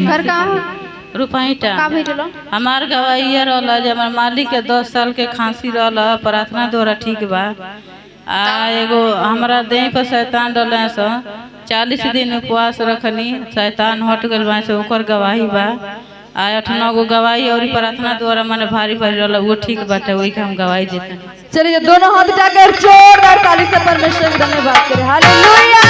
घर कहाँ रुपैटा का भेटलो हमार गवाइया रहला जे हमार मालिक के 10 साल के खांसी रहला प्रार्थना द्वारा ठीक बा आ एगो हमरा देह पर शैतान रहले सो 40 दिन उपवास रखनी शैतान हट गइल बा से ओकर गवाही बा आ 8-9 गो गवाही और प्रार्थना द्वारा माने भारी भारी रहला वो ठीक बाटे वही के हम गवाही देते। चलिए दोनों हाथ उठाकर जोरदार ताली से परमेश्वर की धन्यवाद करें। हालेलुया।